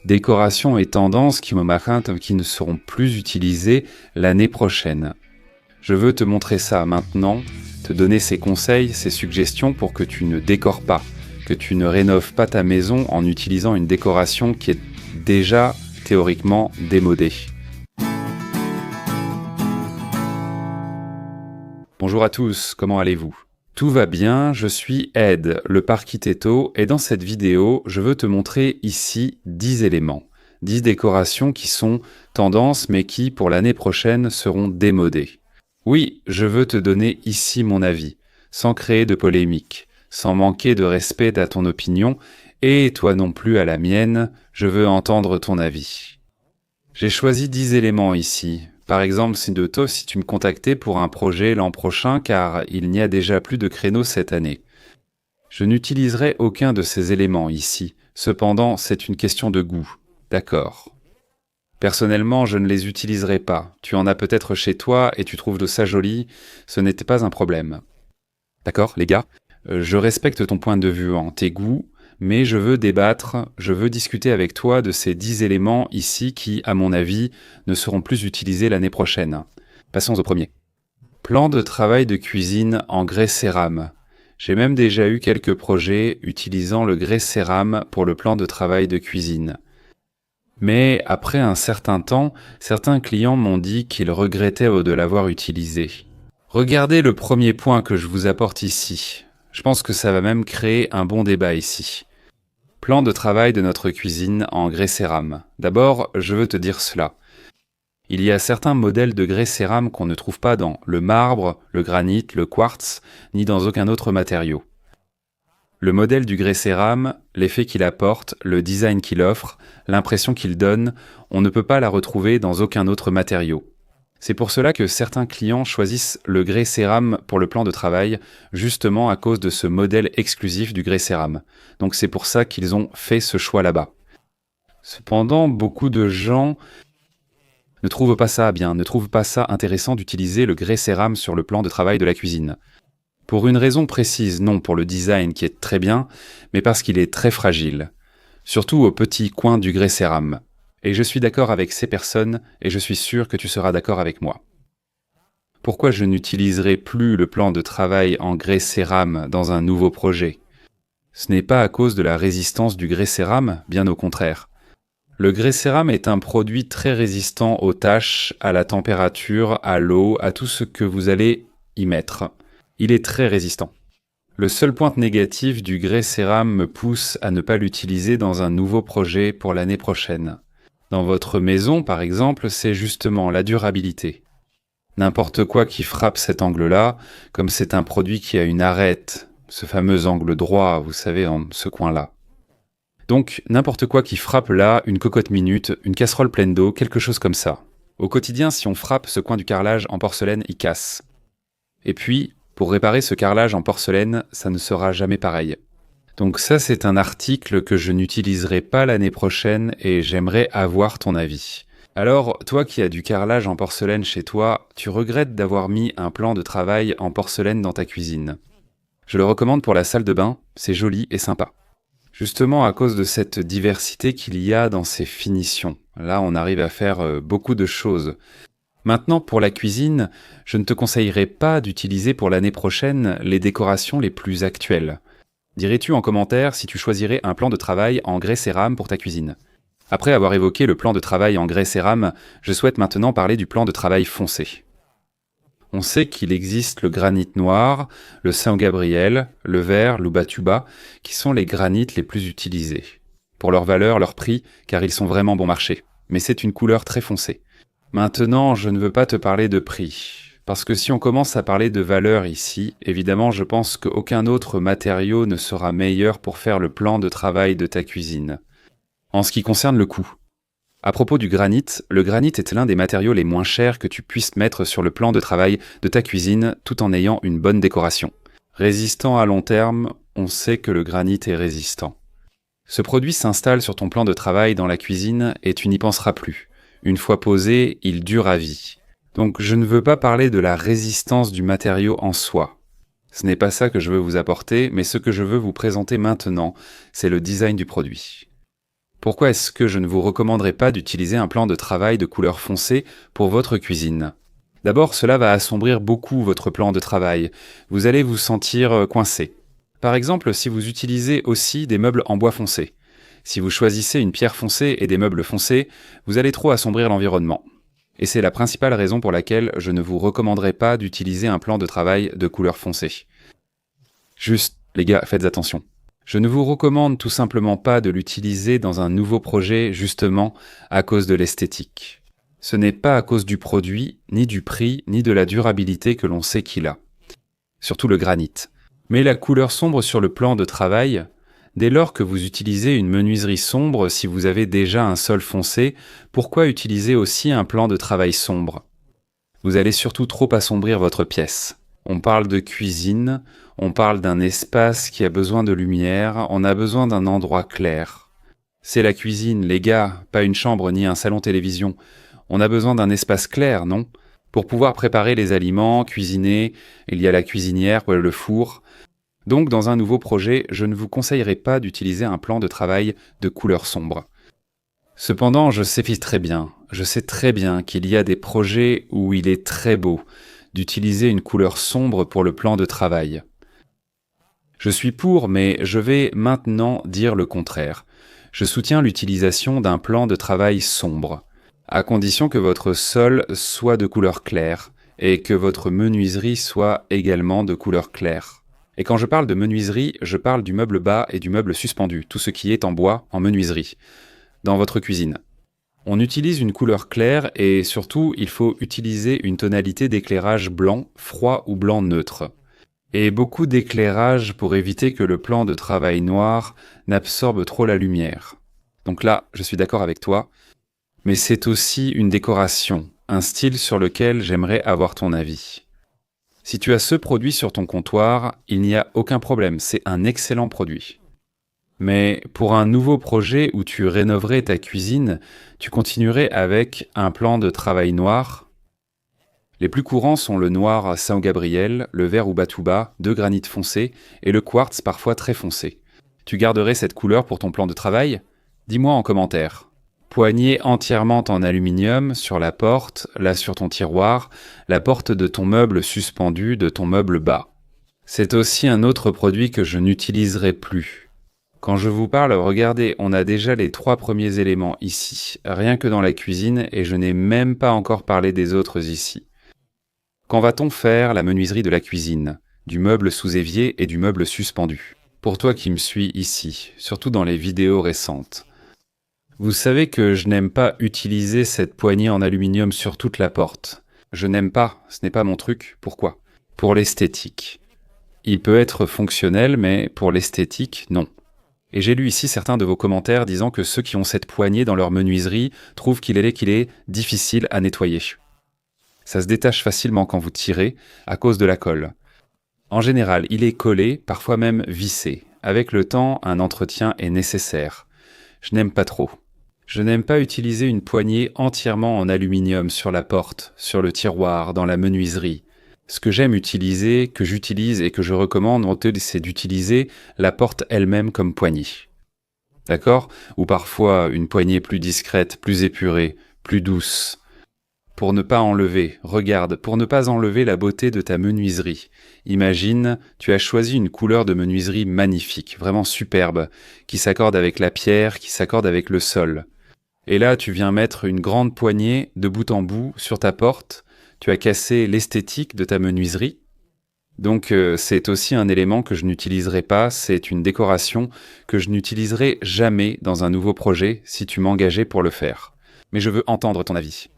Décoration et tendances qui ne seront plus utilisées l'année prochaine. Je veux te montrer ça maintenant, te donner ces conseils, ces suggestions pour que tu ne décores pas, que tu ne rénoves pas ta maison en utilisant une décoration qui est déjà théoriquement démodée. Bonjour à tous, comment allez-vous ? Tout va bien, je suis Ed, le Parkiteto, et dans cette vidéo, je veux te montrer ici 10 éléments, 10 décorations qui sont tendances mais qui, pour l'année prochaine, seront démodées. Oui, je veux te donner ici mon avis, sans créer de polémique, sans manquer de respect à ton opinion, et toi non plus à la mienne, je veux entendre ton avis. J'ai choisi 10 éléments ici. Par exemple, si tu me contactais pour un projet l'an prochain, car il n'y a déjà plus de créneaux cette année. Je n'utiliserai aucun de ces éléments ici. Cependant, c'est une question de goût. D'accord. Personnellement, je ne les utiliserai pas. Tu en as peut-être chez toi et tu trouves de ça joli. Ce n'était pas un problème. D'accord, les gars ? Je respecte ton point de vue, tes goûts, mais je veux débattre, je veux discuter avec toi de ces 10 éléments ici qui, à mon avis, ne seront plus utilisés l'année prochaine. Passons au premier. Plan de travail de cuisine en grès cérame. J'ai même déjà eu quelques projets utilisant le grès cérame pour le plan de travail de cuisine. Mais après un certain temps, certains clients m'ont dit qu'ils regrettaient de l'avoir utilisé. Regardez le premier point que je vous apporte ici. Je pense que ça va même créer un bon débat ici. Plan de travail de notre cuisine en grès cérame. D'abord, je veux te dire cela. Il y a certains modèles de grès cérame qu'on ne trouve pas dans le marbre, le granit, le quartz, ni dans aucun autre matériau. Le modèle du grès cérame, l'effet qu'il apporte, le design qu'il offre, l'impression qu'il donne, on ne peut pas la retrouver dans aucun autre matériau. C'est pour cela que certains clients choisissent le grès cérame pour le plan de travail, justement à cause de ce modèle exclusif du grès cérame. Donc c'est pour ça qu'ils ont fait ce choix là-bas. Cependant, beaucoup de gens ne trouvent pas ça bien, ne trouvent pas ça intéressant d'utiliser le grès cérame sur le plan de travail de la cuisine. Pour une raison précise, non pour le design qui est très bien, mais parce qu'il est très fragile. Surtout au petit coin du grès cérame. Et je suis d'accord avec ces personnes, et je suis sûr que tu seras d'accord avec moi. Pourquoi je n'utiliserai plus le plan de travail en grès cérame dans un nouveau projet ? Ce n'est pas à cause de la résistance du grès cérame, bien au contraire. Le grès cérame est un produit très résistant aux taches, à la température, à l'eau, à tout ce que vous allez y mettre. Il est très résistant. Le seul point négatif du grès cérame me pousse à ne pas l'utiliser dans un nouveau projet pour l'année prochaine. Dans votre maison, par exemple, c'est justement la durabilité. N'importe quoi qui frappe cet angle-là, comme c'est un produit qui a une arête, ce fameux angle droit, vous savez, en ce coin-là. Donc, n'importe quoi qui frappe là, une cocotte minute, une casserole pleine d'eau, quelque chose comme ça. Au quotidien, si on frappe ce coin du carrelage en porcelaine, il casse. Et puis, pour réparer ce carrelage en porcelaine, ça ne sera jamais pareil. Donc ça, c'est un article que je n'utiliserai pas l'année prochaine et j'aimerais avoir ton avis. Alors, toi qui as du carrelage en porcelaine chez toi, tu regrettes d'avoir mis un plan de travail en porcelaine dans ta cuisine. Je le recommande pour la salle de bain, c'est joli et sympa. Justement à cause de cette diversité qu'il y a dans ces finitions. Là, on arrive à faire beaucoup de choses. Maintenant, pour la cuisine, je ne te conseillerais pas d'utiliser pour l'année prochaine les décorations les plus actuelles. Dirais-tu en commentaire si tu choisirais un plan de travail en grès cérame pour ta cuisine ? Après avoir évoqué le plan de travail en grès cérame, je souhaite maintenant parler du plan de travail foncé. On sait qu'il existe le granit noir, le Saint-Gabriel, le vert, l'Ubatuba, qui sont les granites les plus utilisés. Pour leur valeur, leur prix, car ils sont vraiment bon marché. Mais c'est une couleur très foncée. Maintenant, je ne veux pas te parler de prix. Parce que si on commence à parler de valeur ici, évidemment, je pense qu'aucun autre matériau ne sera meilleur pour faire le plan de travail de ta cuisine. En ce qui concerne le coût. À propos du granit, le granit est l'un des matériaux les moins chers que tu puisses mettre sur le plan de travail de ta cuisine tout en ayant une bonne décoration. Résistant à long terme, on sait que le granit est résistant. Ce produit s'installe sur ton plan de travail dans la cuisine et tu n'y penseras plus. Une fois posé, il dure à vie. Donc je ne veux pas parler de la résistance du matériau en soi. Ce n'est pas ça que je veux vous apporter, mais ce que je veux vous présenter maintenant, c'est le design du produit. Pourquoi est-ce que je ne vous recommanderais pas d'utiliser un plan de travail de couleur foncée pour votre cuisine? D'abord, cela va assombrir beaucoup votre plan de travail. Vous allez vous sentir coincé. Par exemple, si vous utilisez aussi des meubles en bois foncé. Si vous choisissez une pierre foncée et des meubles foncés, vous allez trop assombrir l'environnement. Et c'est la principale raison pour laquelle je ne vous recommanderais pas d'utiliser un plan de travail de couleur foncée. Juste, les gars, faites attention. Je ne vous recommande tout simplement pas de l'utiliser dans un nouveau projet justement à cause de l'esthétique. Ce n'est pas à cause du produit, ni du prix, ni de la durabilité que l'on sait qu'il a. Surtout le granit. Mais la couleur sombre sur le plan de travail, dès lors que vous utilisez une menuiserie sombre si vous avez déjà un sol foncé, pourquoi utiliser aussi un plan de travail sombre? Vous allez surtout trop assombrir votre pièce. On parle de cuisine, on parle d'un espace qui a besoin de lumière, on a besoin d'un endroit clair. C'est la cuisine, les gars, pas une chambre ni un salon télévision. On a besoin d'un espace clair, non? Pour pouvoir préparer les aliments, cuisiner, il y a la cuisinière, le four. Donc dans un nouveau projet, je ne vous conseillerais pas d'utiliser un plan de travail de couleur sombre. Cependant, je sais très bien qu'il y a des projets où il est très beau d'utiliser une couleur sombre pour le plan de travail. Je suis pour, mais je vais maintenant dire le contraire. Je soutiens l'utilisation d'un plan de travail sombre, à condition que votre sol soit de couleur claire et que votre menuiserie soit également de couleur claire. Et quand je parle de menuiserie, je parle du meuble bas et du meuble suspendu, tout ce qui est en bois en menuiserie, dans votre cuisine. On utilise une couleur claire et surtout, il faut utiliser une tonalité d'éclairage blanc, froid ou blanc neutre. Et beaucoup d'éclairage pour éviter que le plan de travail noir n'absorbe trop la lumière. Donc là, je suis d'accord avec toi, mais c'est aussi une décoration, un style sur lequel j'aimerais avoir ton avis. Si tu as ce produit sur ton comptoir, il n'y a aucun problème, c'est un excellent produit. Mais pour un nouveau projet où tu rénoverais ta cuisine, tu continuerais avec un plan de travail noir. Les plus courants sont le noir San Gabriel, le vert ou Batouba, de granit foncé et le quartz parfois très foncé. Tu garderais cette couleur pour ton plan de travail? Dis-moi en commentaire. Poignée entièrement en aluminium sur la porte, là sur ton tiroir, la porte de ton meuble suspendu de ton meuble bas. C'est aussi un autre produit que je n'utiliserai plus. Quand je vous parle, regardez, on a déjà les 3 premiers éléments ici, rien que dans la cuisine, et je n'ai même pas encore parlé des autres ici. Quand va-t-on faire la menuiserie de la cuisine, du meuble sous évier et du meuble suspendu? Pour toi qui me suis ici, surtout dans les vidéos récentes. Vous savez que je n'aime pas utiliser cette poignée en aluminium sur toute la porte. Je n'aime pas, ce n'est pas mon truc. Pourquoi? Pour l'esthétique. Il peut être fonctionnel, mais pour l'esthétique, non. Et j'ai lu ici certains de vos commentaires disant que ceux qui ont cette poignée dans leur menuiserie trouvent qu'il est difficile à nettoyer. Ça se détache facilement quand vous tirez, à cause de la colle. En général, il est collé, parfois même vissé. Avec le temps, un entretien est nécessaire. Je n'aime pas trop. Je n'aime pas utiliser une poignée entièrement en aluminium sur la porte, sur le tiroir, dans la menuiserie. Ce que j'aime utiliser, que j'utilise et que je recommande, c'est d'utiliser la porte elle-même comme poignée. D'accord? Ou parfois une poignée plus discrète, plus épurée, plus douce. Pour ne pas enlever, regarde, pour ne pas enlever la beauté de ta menuiserie. Imagine, tu as choisi une couleur de menuiserie magnifique, vraiment superbe, qui s'accorde avec la pierre, qui s'accorde avec le sol. Et là, tu viens mettre une grande poignée de bout en bout sur ta porte. Tu as cassé l'esthétique de ta menuiserie. Donc c'est aussi un élément que je n'utiliserai pas, c'est une décoration que je n'utiliserai jamais dans un nouveau projet si tu m'engageais pour le faire. Mais je veux entendre ton avis.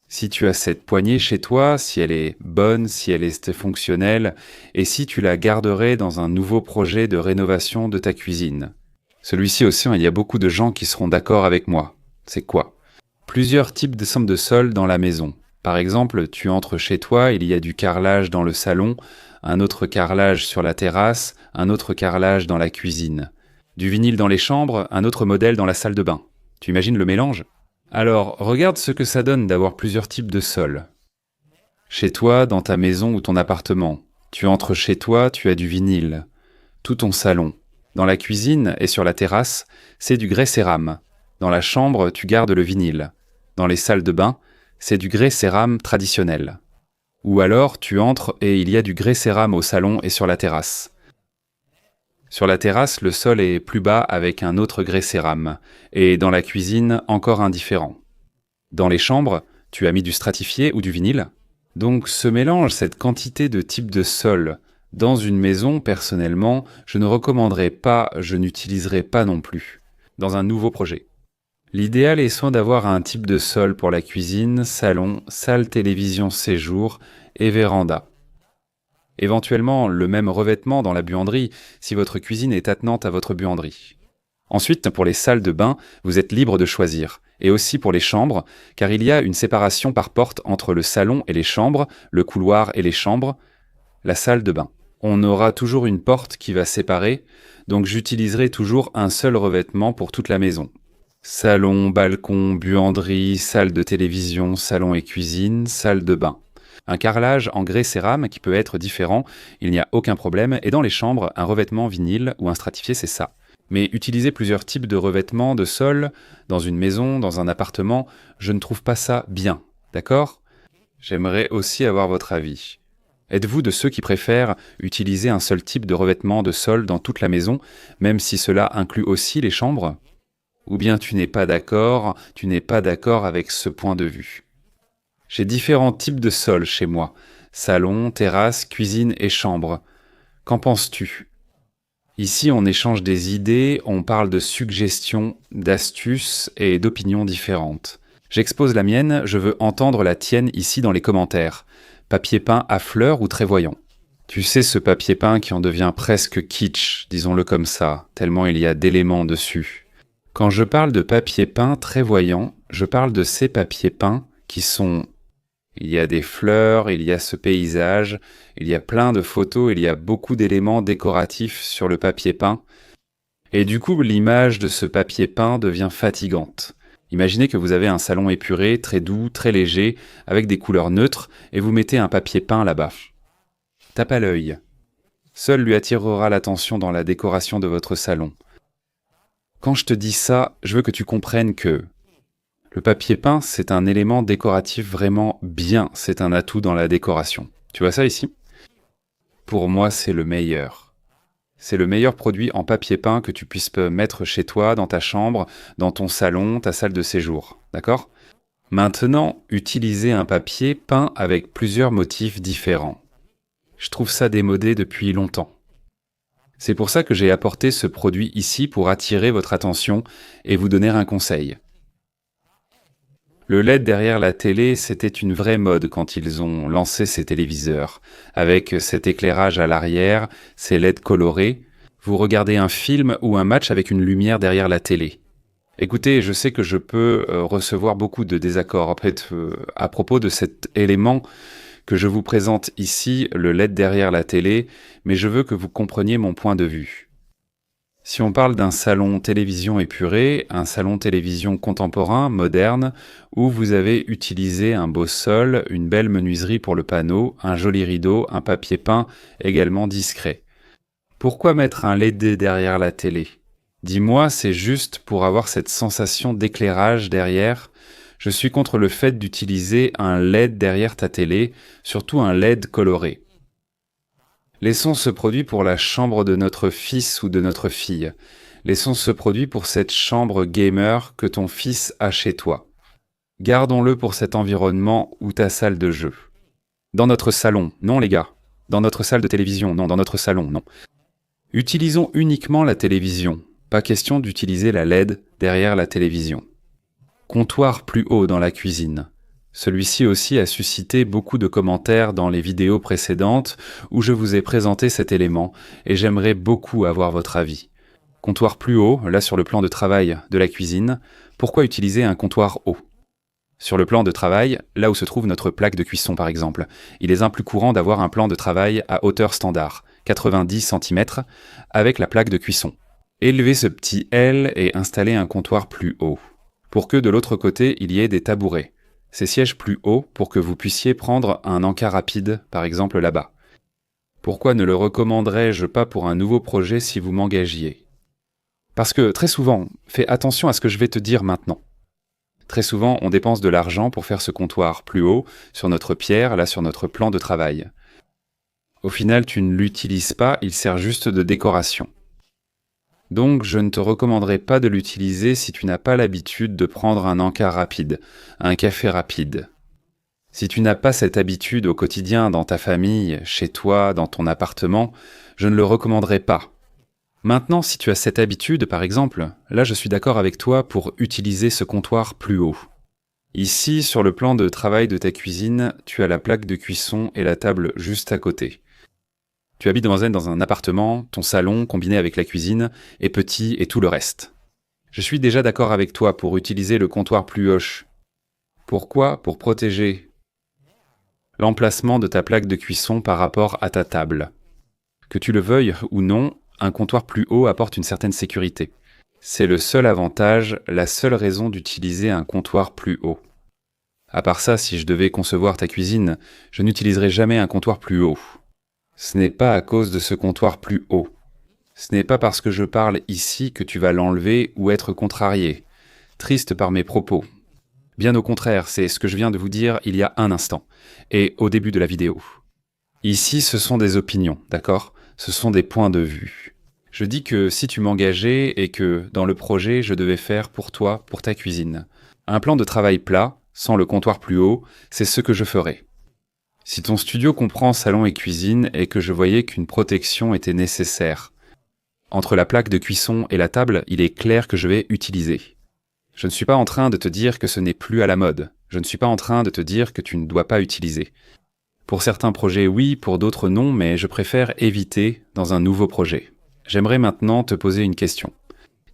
Si tu as cette poignée chez toi, si elle est bonne, si elle est fonctionnelle, et si tu la garderais dans un nouveau projet de rénovation de ta cuisine. Celui-ci aussi, il y a beaucoup de gens qui seront d'accord avec moi. C'est quoi? Plusieurs types de sol dans la maison. Par exemple, tu entres chez toi, il y a du carrelage dans le salon, un autre carrelage sur la terrasse, un autre carrelage dans la cuisine. Du vinyle dans les chambres, un autre modèle dans la salle de bain. Tu imagines le mélange? Alors, regarde ce que ça donne d'avoir plusieurs types de sols. Chez toi, dans ta maison ou ton appartement, tu entres chez toi, tu as du vinyle. Tout ton salon. Dans la cuisine et sur la terrasse, c'est du grès cérame. Dans la chambre, tu gardes le vinyle. Dans les salles de bain, c'est du grès cérame traditionnel. Ou alors, tu entres et il y a du grès cérame au salon et sur la terrasse. Sur la terrasse, le sol est plus bas avec un autre grès cérame, et dans la cuisine, encore un différent. Dans les chambres, tu as mis du stratifié ou du vinyle. Donc ce mélange, cette quantité de types de sol, dans une maison, personnellement, je ne recommanderais pas, je n'utiliserai pas non plus, dans un nouveau projet. L'idéal est soit d'avoir un type de sol pour la cuisine, salon, salle télévision séjour et véranda. Éventuellement, le même revêtement dans la buanderie, si votre cuisine est attenante à votre buanderie. Ensuite, pour les salles de bain, vous êtes libre de choisir. Et aussi pour les chambres, car il y a une séparation par porte entre le salon et les chambres, le couloir et les chambres, la salle de bain. On aura toujours une porte qui va séparer, donc j'utiliserai toujours un seul revêtement pour toute la maison. Salon, balcon, buanderie, salle de télévision, salon et cuisine, salle de bain. Un carrelage en grès cérame qui peut être différent, il n'y a aucun problème, et dans les chambres, un revêtement vinyle ou un stratifié, c'est ça. Mais utiliser plusieurs types de revêtements de sol, dans une maison, dans un appartement, je ne trouve pas ça bien, d'accord ? J'aimerais aussi avoir votre avis. Êtes-vous de ceux qui préfèrent utiliser un seul type de revêtement de sol dans toute la maison, même si cela inclut aussi les chambres ? Ou bien tu n'es pas d'accord avec ce point de vue. J'ai différents types de sols chez moi, salon, terrasse, cuisine et chambre. Qu'en penses-tu ? Ici, on échange des idées, on parle de suggestions, d'astuces et d'opinions différentes. J'expose la mienne, je veux entendre la tienne ici dans les commentaires. Papier peint à fleurs ou très voyant ? Tu sais, ce papier peint qui en devient presque kitsch, disons-le comme ça, tellement il y a d'éléments dessus. Quand je parle de papier peint très voyant, je parle de ces papiers peints qui sont... Il y a des fleurs, il y a ce paysage, il y a plein de photos, il y a beaucoup d'éléments décoratifs sur le papier peint. Et du coup, l'image de ce papier peint devient fatigante. Imaginez que vous avez un salon épuré, très doux, très léger, avec des couleurs neutres, et vous mettez un papier peint là-bas. Tape à l'œil. Seul lui attirera l'attention dans la décoration de votre salon. Quand je te dis ça, je veux que tu comprennes que le papier peint, c'est un élément décoratif vraiment bien, c'est un atout dans la décoration. Tu vois ça ici ? Pour moi, c'est le meilleur. C'est le meilleur produit en papier peint que tu puisses mettre chez toi, dans ta chambre, dans ton salon, ta salle de séjour. D'accord ? Maintenant, utilisez un papier peint avec plusieurs motifs différents. Je trouve ça démodé depuis longtemps. C'est pour ça que j'ai apporté ce produit ici pour attirer votre attention et vous donner un conseil. Le LED derrière la télé, c'était une vraie mode quand ils ont lancé ces téléviseurs. Avec cet éclairage à l'arrière, ces LED colorés, vous regardez un film ou un match avec une lumière derrière la télé. Écoutez, je sais que je peux recevoir beaucoup de désaccords en fait, à propos de cet élément que je vous présente ici, le LED derrière la télé, mais je veux que vous compreniez mon point de vue. Si on parle d'un salon télévision épuré, un salon télévision contemporain, moderne, où vous avez utilisé un beau sol, une belle menuiserie pour le panneau, un joli rideau, un papier peint également discret. Pourquoi mettre un LED derrière la télé ? Dis-moi, c'est juste pour avoir cette sensation d'éclairage derrière ? Je suis contre le fait d'utiliser un LED derrière ta télé, surtout un LED coloré. Laissons ce produit pour la chambre de notre fils ou de notre fille. Laissons ce produit pour cette chambre gamer que ton fils a chez toi. Gardons-le pour cet environnement ou ta salle de jeu. Dans notre salon, non les gars. Dans notre salle de télévision, non. Dans notre salon, non. Utilisons uniquement la télévision. Pas question d'utiliser la LED derrière la télévision. Comptoir plus haut dans la cuisine. Celui-ci aussi a suscité beaucoup de commentaires dans les vidéos précédentes où je vous ai présenté cet élément et j'aimerais beaucoup avoir votre avis. Comptoir plus haut, là sur le plan de travail de la cuisine, pourquoi utiliser un comptoir haut ? Sur le plan de travail, là où se trouve notre plaque de cuisson par exemple, il est plus courant d'avoir un plan de travail à hauteur standard, 90 cm, avec la plaque de cuisson. Élevez ce petit L et installez un comptoir plus haut, pour que de l'autre côté il y ait des tabourets. Ces sièges plus hauts pour que vous puissiez prendre un encas rapide, par exemple là-bas. Pourquoi ne le recommanderais-je pas pour un nouveau projet si vous m'engagiez ? Parce que très souvent, fais attention à ce que je vais te dire maintenant. Très souvent, on dépense de l'argent pour faire ce comptoir plus haut, sur notre pierre, là sur notre plan de travail. Au final, tu ne l'utilises pas, il sert juste de décoration. Donc, je ne te recommanderais pas de l'utiliser si tu n'as pas l'habitude de prendre un encas rapide, un café rapide. Si tu n'as pas cette habitude au quotidien dans ta famille, chez toi, dans ton appartement, je ne le recommanderais pas. Maintenant, si tu as cette habitude, par exemple, là je suis d'accord avec toi pour utiliser ce comptoir plus haut. Ici, sur le plan de travail de ta cuisine, tu as la plaque de cuisson et la table juste à côté. Tu habites dans un appartement, ton salon, combiné avec la cuisine, est petit et tout le reste. Je suis déjà d'accord avec toi pour utiliser le comptoir plus haut. Pourquoi ? Pour protéger l'emplacement de ta plaque de cuisson par rapport à ta table. Que tu le veuilles ou non, un comptoir plus haut apporte une certaine sécurité. C'est le seul avantage, la seule raison d'utiliser un comptoir plus haut. À part ça, si je devais concevoir ta cuisine, je n'utiliserais jamais un comptoir plus haut. Ce n'est pas à cause de ce comptoir plus haut. Ce n'est pas parce que je parle ici que tu vas l'enlever ou être contrarié, triste par mes propos. Bien au contraire, c'est ce que je viens de vous dire il y a un instant, et au début de la vidéo. Ici, ce sont des opinions, d'accord ? Ce sont des points de vue. Je dis que si tu m'engageais et que, dans le projet, je devais faire pour toi, pour ta cuisine, un plan de travail plat, sans le comptoir plus haut, c'est ce que je ferais. Si ton studio comprend salon et cuisine et que je voyais qu'une protection était nécessaire, entre la plaque de cuisson et la table, il est clair que je vais utiliser. Je ne suis pas en train de te dire que ce n'est plus à la mode. Je ne suis pas en train de te dire que tu ne dois pas utiliser. Pour certains projets, oui, pour d'autres, non, mais je préfère éviter dans un nouveau projet. J'aimerais maintenant te poser une question.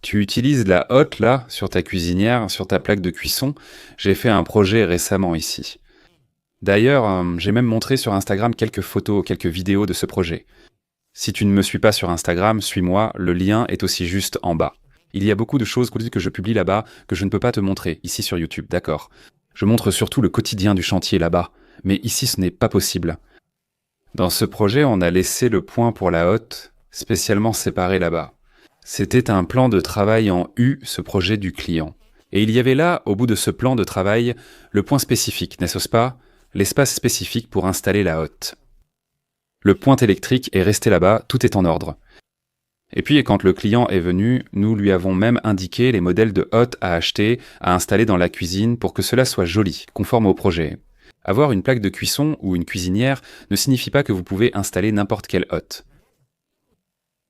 Tu utilises la hotte, là, sur ta cuisinière, sur ta plaque de cuisson. J'ai fait un projet récemment ici. D'ailleurs, j'ai même montré sur Instagram quelques photos, quelques vidéos de ce projet. Si tu ne me suis pas sur Instagram, suis-moi, le lien est aussi juste en bas. Il y a beaucoup de choses que je publie là-bas que je ne peux pas te montrer, ici sur YouTube, d'accord. Je montre surtout le quotidien du chantier là-bas, mais ici ce n'est pas possible. Dans ce projet, on a laissé le point pour la hotte, spécialement séparé là-bas. C'était un plan de travail en U, ce projet du client. Et il y avait là, au bout de ce plan de travail, le point spécifique, n'est-ce pas ? L'espace spécifique pour installer la hotte. Le point électrique est resté là-bas, tout est en ordre. Et puis, quand le client est venu, nous lui avons même indiqué les modèles de hotte à acheter, à installer dans la cuisine pour que cela soit joli, conforme au projet. Avoir une plaque de cuisson ou une cuisinière ne signifie pas que vous pouvez installer n'importe quelle hotte.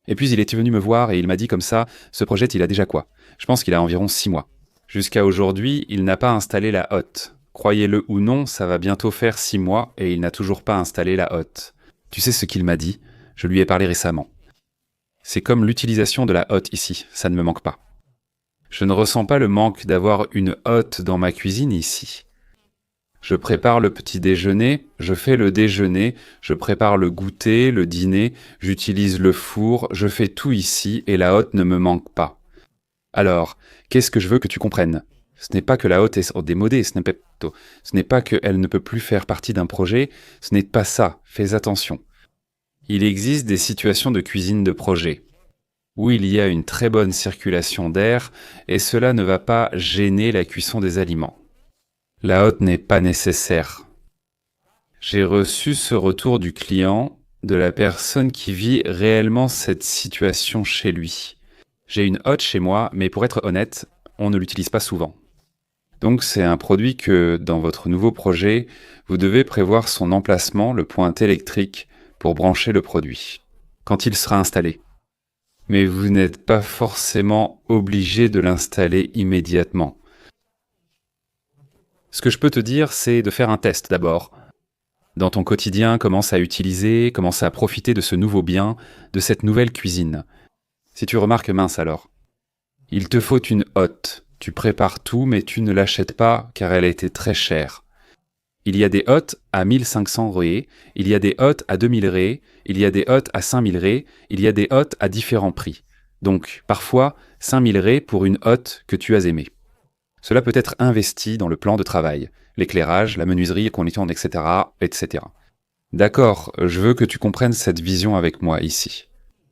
Et puis, il était venu me voir et il m'a dit comme ça, ce projet, il a déjà quoi ? Je pense qu'il a environ 6 mois. Jusqu'à aujourd'hui, il n'a pas installé la hotte. Croyez-le ou non, ça va bientôt faire 6 mois et il n'a toujours pas installé la hotte. Tu sais ce qu'il m'a dit ? Je lui ai parlé récemment. C'est comme l'utilisation de la hotte ici, ça ne me manque pas. Je ne ressens pas le manque d'avoir une hotte dans ma cuisine ici. Je prépare le petit déjeuner, je fais le déjeuner, je prépare le goûter, le dîner, j'utilise le four, je fais tout ici et la hotte ne me manque pas. Alors, qu'est-ce que je veux que tu comprennes ? Ce n'est pas que la hotte est démodée, ce n'est pas qu'elle ne peut plus faire partie d'un projet, ce n'est pas ça, fais attention. Il existe des situations de cuisine de projet, où il y a une très bonne circulation d'air et cela ne va pas gêner la cuisson des aliments. La hotte n'est pas nécessaire. J'ai reçu ce retour du client, de la personne qui vit réellement cette situation chez lui. J'ai une hotte chez moi, mais pour être honnête, on ne l'utilise pas souvent. Donc c'est un produit que, dans votre nouveau projet, vous devez prévoir son emplacement, le point électrique, pour brancher le produit, quand il sera installé. Mais vous n'êtes pas forcément obligé de l'installer immédiatement. Ce que je peux te dire, c'est de faire un test d'abord. Dans ton quotidien, commence à utiliser, commence à profiter de ce nouveau bien, de cette nouvelle cuisine. Si tu remarques, mince alors. Il te faut une hotte. Tu prépares tout, mais tu ne l'achètes pas car elle a été très chère. Il y a des hottes à 1500 ré, il y a des hottes à 2000 ré, il y a des hottes à 5000 ré, il y a des hottes à différents prix. Donc, parfois, 5000 ré pour une hotte que tu as aimée. Cela peut être investi dans le plan de travail, l'éclairage, la menuiserie, les conditions, etc., etc. D'accord, je veux que tu comprennes cette vision avec moi ici.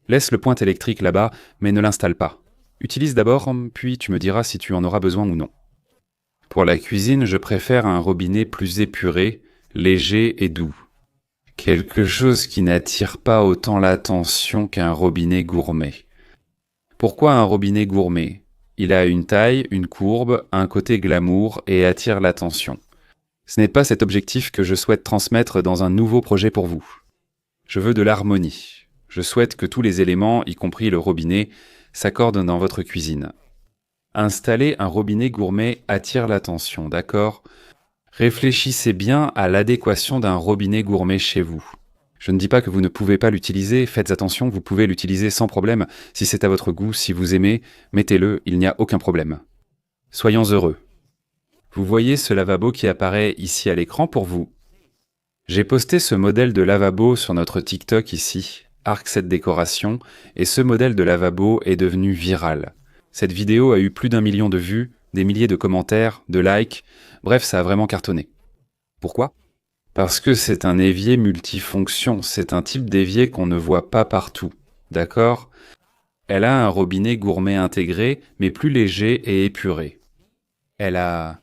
Laisse le point électrique là-bas, mais ne l'installe pas. Utilise d'abord, puis tu me diras si tu en auras besoin ou non. Pour la cuisine, je préfère un robinet plus épuré, léger et doux. Quelque chose qui n'attire pas autant l'attention qu'un robinet gourmet. Pourquoi un robinet gourmet? Il a une taille, une courbe, un côté glamour et attire l'attention. Ce n'est pas cet objectif que je souhaite transmettre dans un nouveau projet pour vous. Je veux de l'harmonie. Je souhaite que tous les éléments, y compris le robinet, s'accordent dans votre cuisine. Installer un robinet gourmet attire l'attention, d'accord? Réfléchissez bien à l'adéquation d'un robinet gourmet chez vous. Je ne dis pas que vous ne pouvez pas l'utiliser, faites attention, vous pouvez l'utiliser sans problème. Si c'est à votre goût, si vous aimez, mettez-le, il n'y a aucun problème. Soyons heureux. Vous voyez ce lavabo qui apparaît ici à l'écran pour vous. J'ai posté ce modèle de lavabo sur notre TikTok ici, Arc cette décoration, et ce modèle de lavabo est devenu viral. Cette vidéo a eu plus d'1 million de vues, des milliers de commentaires, de likes, bref, ça a vraiment cartonné. Pourquoi? Parce que c'est un évier multifonction, c'est un type d'évier qu'on ne voit pas partout, d'accord? Elle a un robinet gourmet intégré, mais plus léger et épuré. Elle a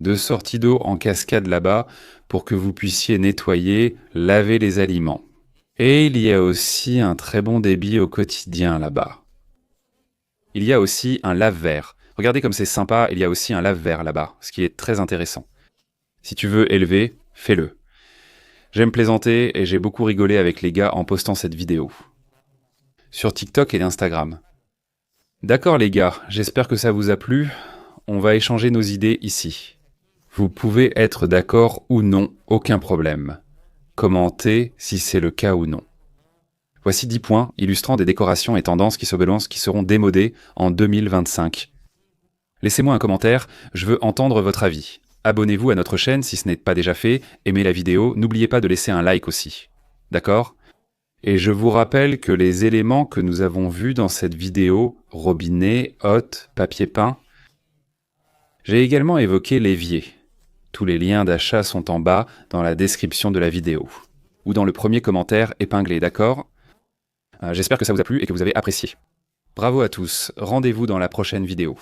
2 sorties d'eau en cascade là-bas pour que vous puissiez nettoyer, laver les aliments. Et il y a aussi un très bon débit au quotidien là-bas. Il y a aussi un lave-verre. Regardez comme c'est sympa, il y a aussi un lave-verre là-bas, ce qui est très intéressant. Si tu veux élever, fais-le. J'aime plaisanter et j'ai beaucoup rigolé avec les gars en postant cette vidéo. Sur TikTok et Instagram. D'accord les gars, j'espère que ça vous a plu. On va échanger nos idées ici. Vous pouvez être d'accord ou non, aucun problème. Commentez si c'est le cas ou non. Voici 10 points illustrant des décorations et tendances qui seront démodées en 2025. Laissez-moi un commentaire, je veux entendre votre avis. Abonnez-vous à notre chaîne si ce n'est pas déjà fait, aimez la vidéo, n'oubliez pas de laisser un like aussi. D'accord? Et je vous rappelle que les éléments que nous avons vus dans cette vidéo, robinet, hotte, papier peint, j'ai également évoqué l'évier. Tous les liens d'achat sont en bas dans la description de la vidéo, ou dans le premier commentaire épinglé, d'accord? J'espère que ça vous a plu et que vous avez apprécié. Bravo à tous, rendez-vous dans la prochaine vidéo.